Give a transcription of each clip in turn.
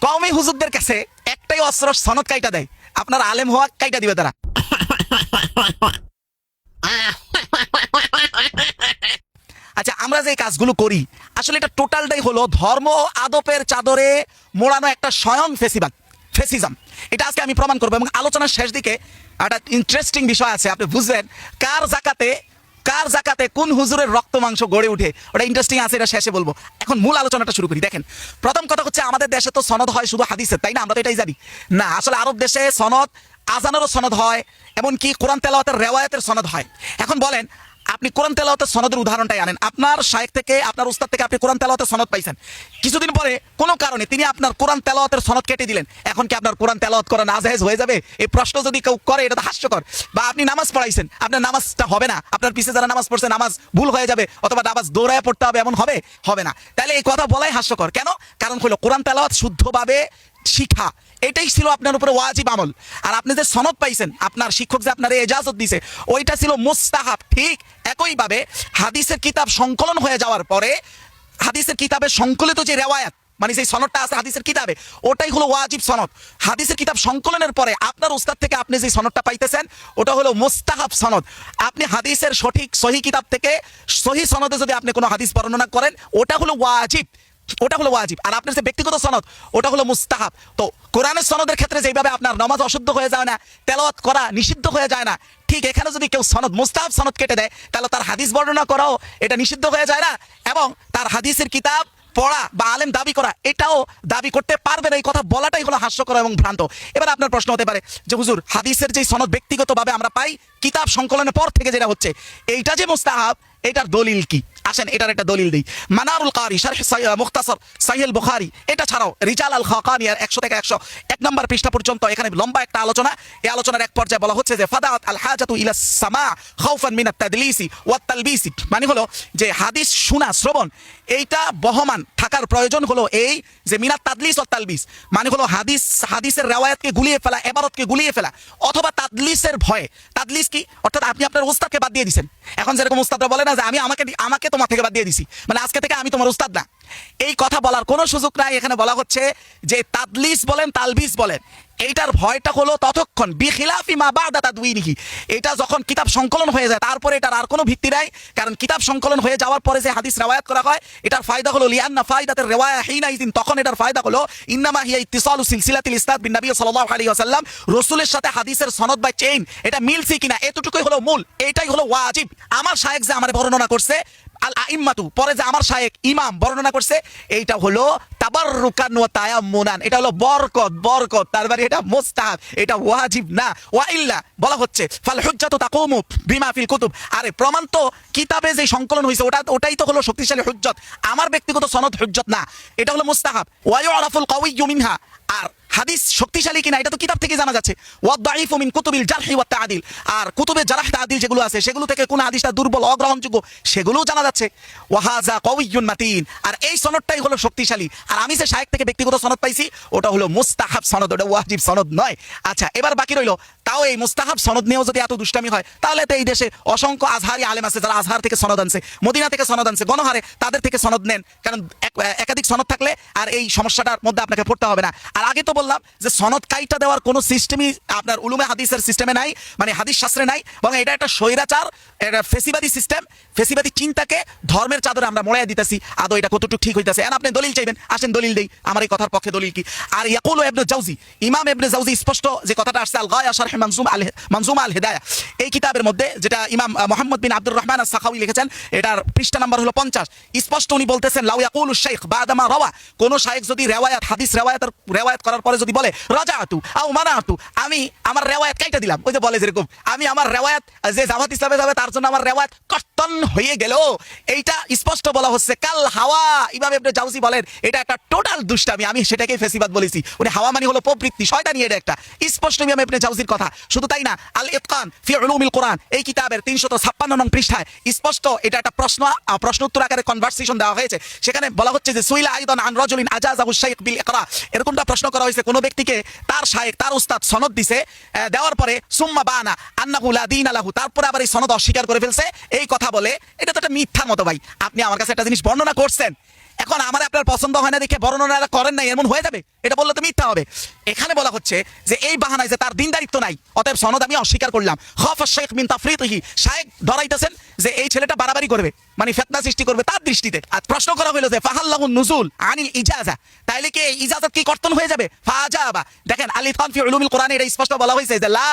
কওমি হুজুরদের কাছে একটাই অস্ত্র, সনদ কাইটা দেয়। আপনার আলেম হওয়া কাইটা দিবে তারা। আচ্ছা, আমরা যে কাজগুলো করি আসলে এটা টোটালটাই হলো ধর্ম আদপের চাদরে মোড়ানো একটা স্বয়ং ফেসিজম। এটা আজকে আমি প্রমাণ করবো এবং আলোচনার শেষ দিকে একটা ইন্টারেস্টিং বিষয় আছে, আপনি বুঝবেন কার জাকাতে কোন হুজুরের রক্ত মাংস গড়ে উঠে, ওটা ইন্টারেস্টিং আছে, এটা শেষে বলবো। এখন মূল আলোচনাটা শুরু করি। দেখেন, প্রথম কথা হচ্ছে আমাদের দেশে তো সনদ হয় শুধু হাদিসের, তাই না? আমরা তো এটাই জানি না। আসলে আরব দেশে সনদ, আজানেরও সনদ হয়, এমনকি কোরআন তেলাওয়াতের রেওয়ায়াতের সনদ হয়। এখন বলেন, আপনি কোরআন তেলাওয়াতের সনদের উদাহরণটাই আনেন। আপনার শায়েখ থেকে, আপনার উস্তাদ থেকে আপনি কোরআন তেলাওয়াতের সনদ পাইছেন, কিছুদিন পরে কোনো কারণে তিনি আপনার কোরআন তেলাওয়াতের সনদ কেটে দিলেন। এখন কি আপনার কোরআন তেলাওয়াত করা নাজায়েজ হয়ে যাবে? এই প্রশ্ন যদি কেউ করে এটা তো হাস্যকর। বা আপনি নামাজ পড়াইছেন, আপনার নামাজটা হবে না, আপনার পিছে যারা নামাজ পড়ছে নামাজ ভুল হয়ে যাবে, অথবা নামাজ দৌড়ায় পড়তে হবে, এমন হবে না। তাহলে এই কথা বলাই হাস্যকর। কেন? কারণ হলো কোরআন তেলাওয়াত শুদ্ধভাবে শিখা, এটাই ছিল আপনার উপরে ওয়াজিব আমল। আর আপনি যে সনদ পাইছেন, আপনার শিক্ষক যে আপনার এজাজত দিছে, ওইটা ছিল মুস্তাহাব। ঠিক একইভাবে হাদিসের কিতাব সংকলন হয়ে যাওয়ার পরে হাদিসের কিতাবে সংকলিত যে রেওয়ায়াত, মানে সেই সনদটা আছে হাদিসের কিতাবে, ওটাই হলো ওয়াজিব সনদ। হাদিসের কিতাব সংকলনের পরে আপনার উস্তাদ থেকে আপনি যে সনদটা পাইতেছেন, ওটা হলো মুস্তাহাব সনদ। আপনি হাদিসের সঠিক সহি কিতাব থেকে সহি সনদে যদি আপনি কোনো হাদিস বর্ণনা করেন, ওটা হলো ওয়াজিব, ওটা হলো ওয়াজিব। আর আপনার যে ব্যক্তিগত সনদ, ওটা হলো মুস্তাহাব। তো কোরআনের সনদের ক্ষেত্রে যেভাবে আপনার নামাজ অশুদ্ধ হয়ে যায় না, তেলাওয়াত করা নিষিদ্ধ হয়ে যায় না, ঠিক এখানে যদি কেউ সনদ, মুস্তাহাব সনদ কেটে দেয়, তাহলে তার হাদিস বর্ণনা করাও এটা নিষিদ্ধ হয়ে যায় না, এবং তার হাদিসের কিতাব পড়া বা আলেম দাবি করা এটাও দাবি করতে পারবে না। এই কথা বলাটাই হলো হাস্যকর এবং ভ্রান্ত। এবার আপনার প্রশ্ন হতে পারে যে হুজুর, হাদিসের যে সনদ ব্যক্তিগতভাবে আমরা পাই কিতাব সংকলনের পর থেকে যেটা হচ্ছে, এইটা যে মুস্তাহাব, এটার দলিল কি? আসেন এটার একটা দলিল দেই। মানারুল কারি শারহ মুখতাসার সাহিহ আল বুখারী, এটা ছাড়াও রিজাল আল খাকানি 100 থেকে 101 নম্বর পৃষ্ঠা পর্যন্ত এখানে লম্বা একটা আলোচনা। এই আলোচনার এক পর্যায়ে বলা হচ্ছে যে ফাদাত আল হাজাতু ইলা সামা খাউফান মিনাত তাদলিসি ওয়াত তালবিসি, মানে হলো যে হাদিস শোনা, শ্রবণ, এইটা বহমান থাকার প্রয়োজন হলো এই যে মিনাত তাদলিস ও তালবিস, মানে হলো হাদিসের রেওয়ায়াতকে গুলিয়ে ফেলা, ইবারতকে গুলিয়ে ফেলা, অথবা তাদলিসের ভয়ে। তাদলিস কি? অর্থাৎ আপনি আপনার উস্তাদকে বাদ দিয়ে দিয়েছেন। এখন যেরকম উস্তাদরা বলে না যে আমি আমাকে তোমার থেকে বাদ দিয়ে দিছি, মানে আজকে থেকে আমি তোমার উস্তাদ না, এই কথা বলার কোনো সুযোগ নাই। এখানে বলা হচ্ছে যে তাদলিস বলেন, তালবিস বলেন, এইটার ভয়টা হলো ততক্ষণ বিখিলাফি মা বাদা তাদউইনিহি, এটা যখন কিতাব সংকলন হয়ে যায় তারপরে এটার আর কোনো ভিত্তি নাই। কারণ কিতাব সংকলন হয়ে যাওয়ার পরে যে হাদিস রিওয়ায়াত করা হয়, এটার ফায়দা হলো লিআন্না ফায়দাতুর রিওয়ায়া হিনাইযিন, তখন এটার ফায়দা হলো ইন্নামা হিয়া ইত্তিসালু সিলসিলাতিল ইসনাদ বিন নবী সাল্লাল্লাহু আলাইহি ওয়াসাল্লাম, রাসূলের সাথে হাদিসের সনদ বা চেইন এটা মিলছে কিনা, এতটুকুই হলো মূল, এটাই হলো ওয়াজিব। আমার শায়েখ যে আমারে বর্ণনা করছে আল আইম্মাতু, পরে যে আমার শায়েখ ইমাম বর্ণনা করছে, এইটা হলো তাবাররুকান ওয়া তায়াম্মুনান, এটা হলো বরকত, তার মানে এটা মুস্তাহাব, এটা ওয়াজিব না। ওয়া ইল্লা বলা হচ্ছে ফাল হুজ্জাতু তাকুমু বিমা ফিল কুতুব, আরে প্রমাণ তো কিতাবে যে সংকলন হইছে ওটাই তো হলো শক্তিশালী হুজ্জত, আমার ব্যক্তিগত সনদ হুজ্জত না, এটা হলো মুস্তাহাব। ওয়া ইউরাফুল কাওয়িয়্যু মিনহা, আর হাদিস শক্তিশালী কিনা এটা তো কিতাব থেকে জানা যাচ্ছে। ওয়া দাঈফু মিন কুতুবিল জারহ ওয়া তা'দিল, আর কুতুবে জারহ তা'দিল যেগুলো আছে সেগুলো থেকে কোন হাদিসটা দুর্বল, অগ্রহণযোগ্য, সেগুলোও জানা যাচ্ছে। ওয়া হাযা কাওয়িয়্যুন মাতিন, আর এই সনদটাই হলো শক্তিশালী। আর আমি যে শায়েখ থেকে ব্যক্তিগত সনদ পাইছি, ওটা হলো মুস্তাহাব সনদ, ওটা ওয়াজিব সনদ নয়। আচ্ছা, এবার বাকি রইল, তাও এই মুস্তাহাব সনদ নিয়েও যদি এত দুষ্টামি হয়, তাহলে তো এই দেশে অসংখ্য আজহারি আলেম আছে যারা আজহার থেকে সনদ আনছে, মদিনা থেকে সনদ আনছে, গণহারে তাদের থেকে সনদ নেন, কারণ একাধিক সনদ থাকলে আর এই সমস্যাটার মধ্যে আপনাকে পড়তে হবে না। আর আগে তো বললাম যে সনদ কাইটা দেওয়ার কোনো সিস্টেমই আপনার উলুমে হাদিসের সিস্টেমে নাই, মানে হাদিস শাস্ত্রে নাই, এবং এটা একটা স্বৈরাচার, এটা ফেসিবাদী সিস্টেম, ফেসিবাদী চিন্তাকে ধর্মের চাদরে আমরা মোড়াইয়া দিতেছি। আদৌ এটা কতটুকু ঠিক হইতেছে? আর আপনি দলিল চাইবেন, আসেন দলিল দেই, আমার এই কথার পক্ষে দলিল কি। আর ইয়াকুলু ইবনে জাওজি, ইমাম ইবনে জাওজি স্পষ্ট যে কথাটা আসছে আল গায়া শারহ মানজুমা আল হিদায়া, এই কিতাবের মধ্যে যেটা ইমাম মুহাম্মদ বিন আব্দুর রহমান আস-সাখাওয়ী লিখেছেন, এটার পৃষ্ঠা নাম্বার হলো 50, স্পষ্ট উনি বলতেছেন লাউ ইয়াকুলু শাইখ বাদামা রাওয়া, কোন শাইখ যদি হাদিস রেওয়ায়াত করার পরে যদি বলে রাজাআতু আও মানাআতু, আমি আমার রেওয়ায়াত কাইটা দিলাম, ওই যে বলে যেরকম আমি আমার রেওয়ায়াত যে জামাত ইসলামে যাবে তার জন্য আমার রেওয়ায়াত কর্তন হয়ে গেল, এইটা স্পষ্ট বলা হচ্ছে কাল হাওয়া। ইমাম ইবনে জাওজি বলেন এটা একটা টোটাল দুষ্টামি, আমি সেটাকে ফেসিবাদ বলেছি। উনি হাওয়া মানে হলো প্রবৃত্তি, শয়তানি, এটা একটা স্পষ্ট ইমাম ইবনে জাওজির কথা। শুধু তাই না, আল ইতকান ফি উলুমিল কোরআন এই কিতাবের 356 নং পৃষ্ঠায় স্পষ্ট এটা একটা প্রশ্ন উত্তর আকারে কনভারসেশন দেওয়া হয়েছে। সেখানে বলা হচ্ছে যে সুইলা আইদান আন রাজুলিন আজাযাহু শাইখ বিল ইকরা, এরকমটা প্রশ্ন করা হয়েছে, কোন ব্যক্তিকে তার শাইখ, তার উস্তাদ সনদ দিছে, দেওয়ার পরে সুম্মা বানা আন্নাহু লা দীন লাহু, তারপরে আবার এই সনদ অস্বীকার করে ফেলছে, এই কথা বলে, এটা তো একটা মিথ্যার মতো। ভাই, আপনি আমার কাছে একটা জিনিস বর্ণনা করছেন, এখন আমার আপনার পছন্দ হয় না দেখে বর্ণনা করেন নাই এমন হয়ে যাবে, এটা বললে তো মিথ্যা হবে। এখানে বলা হচ্ছে যে এই বাহানায় যে তার দিনদারিত্ব নাই, অতএব সনদ আমি অস্বীকার করলাম। খফা শেখ মিন তাফরিতিহি, শায়েখ ডরাইতেছেন যে এই ছেলেটা বাড়াবাড়ি করবে, মানে ফিতনা সৃষ্টি করবে তার দৃষ্টিতে। আর প্রশ্ন করা হলো যে ফাহাল্লাহুন নুজুল আনিল ইজাজা, তাইলে কি এই ইজাজত কি কর্তন হয়ে যাবে? ফাজাবা, দেখেন আলী খান ফি উলুমিল কোরআনে এটা স্পষ্ট বলা হয়েছে যে লা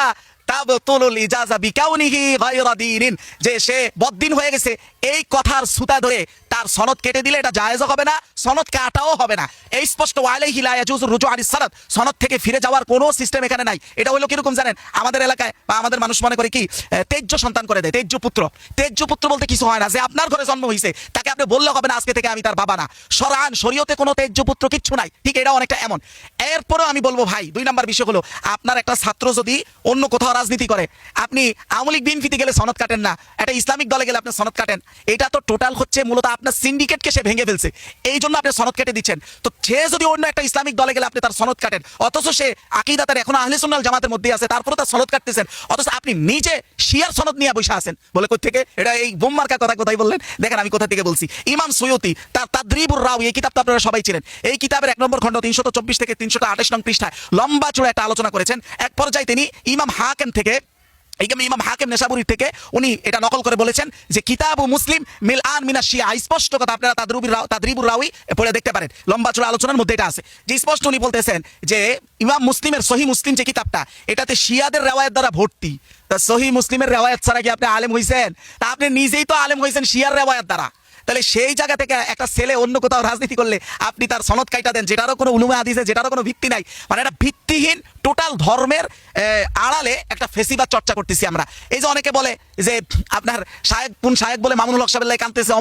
তাবতুলুল ইজাজা বিকাউনিহি গায়রা দীনিন, যে সে বদ্দিন হয়ে গেছে এই কথার সুতা ধরে তার সনদ কেটে দিলে এটা জায়েজ হবে না, সনদ কাটাও হবে না। এই স্পষ্ট ওয়ালাইহি লা ইয়াজুজু রুজু আনিস সনদ, সনদ থেকে ফিরে যাওয়ার কোনো সিস্টেম এখানে নাই। এটা হলো কিরকম জানেন, আমাদের এলাকায় বা আমাদের মানুষ মনে করে কি তেজ্য সন্তান করে দেয়, তেজ্য পুত্র। তেজ্য পুত্র বলতে কিছু হয় না, যে আপনার ঘরে জন্ম হয়েছে তাকে আপনি বললে হবে না আজকে থেকে আমি তার বাবা না। শরআন শরীয়তে কোনো তেজ্য পুত্র কিচ্ছু নাই, ঠিক এটা অনেকটা এমন। এরপরেও আমি বলবো ভাই, 2 নাম্বার বিষয় হলো আপনার একটা ছাত্র যদি অন্য কোথাও রাজনীতি করে, আপনি আওয়ামী লীগ বিএনপিতে গেলে সনদ কাটেন না, একটা ইসলামিক দলে গেলে আপনি সনদ কাটেন। এটা তো টোটাল হচ্ছে মূলত আপনার সিন্ডিকেটকে সে ভেঙে ফেলছে, এই জন্য আপনি সনদ কেটে দিচ্ছেন। তো সে যদি অন্য একটা ইসলামিক দলে গেলে আপনি তার সনদ কাটেন, অথচ সে আকীদা তার এখন আহলে সুন্নাহ জামাতের মধ্যে আছে, তারপরে তার সনদ কাটতেছেন, অথচ আপনি নিজে শিয়ার সনদ নিয়ে বসে আছেন। বলে কই থেকে এটা এই বোম মার্কা কথা কোথায় বললেন? দেখেন আমি কোথা থেকে বলছি। ইমাম সুয়ুতি তার তাদরিবুর রাওয়ী, এই কিতাব তো আপনারা সবাই ছিলেন, এই কিতাবের 1 নম্বর খণ্ড 324 থেকে 328 নং পৃষ্ঠায় লম্বা চূড়া একটা আলোচনা করেছেন। এক পর্যায়ে তিনি ইমাম হাকিম থেকে, ইমাম হাকিম নেশাবুরি থেকে উনি এটা নকল করে বলেছেন যে কিতাবু মুসলিম মিলআন মিনাশ শিয়া, স্পষ্ট কথা, আপনারা তাদরিবুর রাওয়ী পড়ে দেখতে পারেন, লম্বা চূড়া আলোচনার মধ্যে এটা আছে, যে স্পষ্ট উনি বলতেছেন যে ইমাম মুসলিমের সহিহ মুসলিম যে কিতাবটা, এটাতে শিয়াদের রিওয়ায়াত দ্বারা ভর্তি। তা সহিহ মুসলিমের রিওয়ায়াত ছাড়া কি আপনি আলেম হইছেন? তা আপনি নিজেই তো আলেম হইছেন শিয়ার রিওয়ায়াত দ্বারা। তাহলে সেই জায়গা থেকে একটা ছেলে অন্য কোথাও রাজনীতি করলে আপনি তার সনদ কাইটা দেন, যেটারও কোনো উলুমে হাদিসে, যেটারও কোনো ভিত্তি নাই, মানে এটা ভিত্তিহীন টোটাল ধর্মের আড়ালে একটা ফেসিবাদ চর্চা করতেছি আমরা। এই যে অনেকে বলে যে আপনার শায়েক কোন শায়েক বলে মামুনুল হক সাহেবের লাই কাঁদতেছে,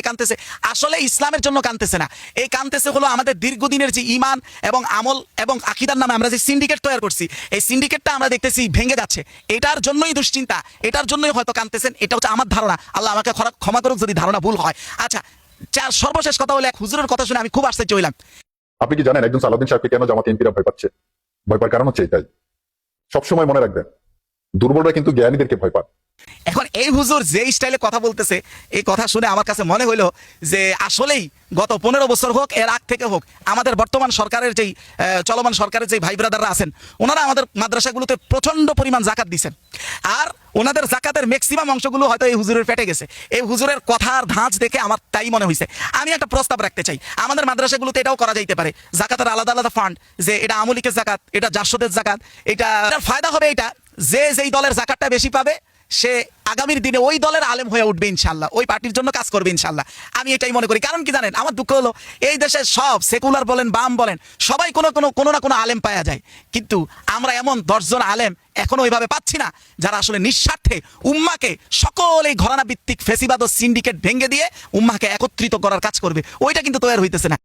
কানতেছে, আসলে ইসলামের জন্য কানতেছে না, এই কানতেছে হলো আমাদের দীর্ঘদিনের যে ঈমান এবং আমল এবং আকীদার নামে আমরা যে সিন্ডিকেট তৈরি করছি, এই সিন্ডিকেটটা আমরা দেখতেছি ভেঙে যাচ্ছে, এটার জন্যই দুশ্চিন্তা, এটার জন্যই হয়তো কানতেছেন। এটা হচ্ছে আমার ধারণা, আল্লাহ আমাকে ক্ষমা করুক যদি ধারণা ভুল হয়। আচ্ছা, সর্বশেষ কথা হলো এক হুজুরের কথা শুনে আমি খুব আশ্চর্য হইলাম। আপনি কি জানেন একজন সালাউদ্দিন সাহেবকে কেন জামাত এমপিরা ভয় পাচ্ছে? ভয় পাওয়ার কারণ হচ্ছে এটাই, সবসময় মনে রাখবেন দুর্বলরা কিন্তু জ্ঞানীদেরকে ভয় পায়। এখন এই হুজুর যে স্টাইলে কথা বলতেছে, এই কথা শুনে আমার কাছে মনে হইলো যে আসলেই গত 15 বছর হোক এর আগ থেকে হোক আমাদের বর্তমান সরকারের যেই চলমান সরকারের যেই ভাই ব্রাদাররা আছেন, ওনারা আমাদের মাদ্রাসাগুলোতে প্রচন্ড পরিমাণ জাকাত দিচ্ছেন, আর ওনাদের জাকাতের ম্যাক্সিমাম অংশগুলো হয়তো এই হুজুরের পেটে গেছে। এই হুজুরের কথার ধাঁচ দেখে আমার তাই মনে হয়েছে। আমি একটা প্রস্তাব রাখতে চাই, আমাদের মাদ্রাসাগুলোতে এটাও করা যাইতে পারে, জাকাতের আলাদা আলাদা ফান্ড, যে এটা আমলিকের জাকাত, এটা জাসদের জাকাত, এটার ফায়দা হবে এটা যে যেই দলের জাকাতটা বেশি পাবে সে আগামীর দিনে ওই দলের আলেম হয়ে উঠবে ইনশাল্লাহ, ওই পার্টির জন্য কাজ করবে ইনশাল্লাহ। আমি এটাই মনে করি। কারণ কি জানেন, আমার দুঃখ হলো এই দেশে সব সেকুলার বলেন বাম বলেন সবাই কোনো না কোনো আলেম পাওয়া যায়, কিন্তু আমরা এমন 10 জন আলেম এখনো ওইভাবে পাচ্ছি না যারা আসলে নিঃস্বার্থে উম্মাকে সকল এই ঘরানা ভিত্তিক ফেসিবাদ ও সিন্ডিকেট ভেঙে দিয়ে উম্মাকে একত্রিত করার কাজ করবে। ওইটা কিন্তু তৈরি হইতেছে না।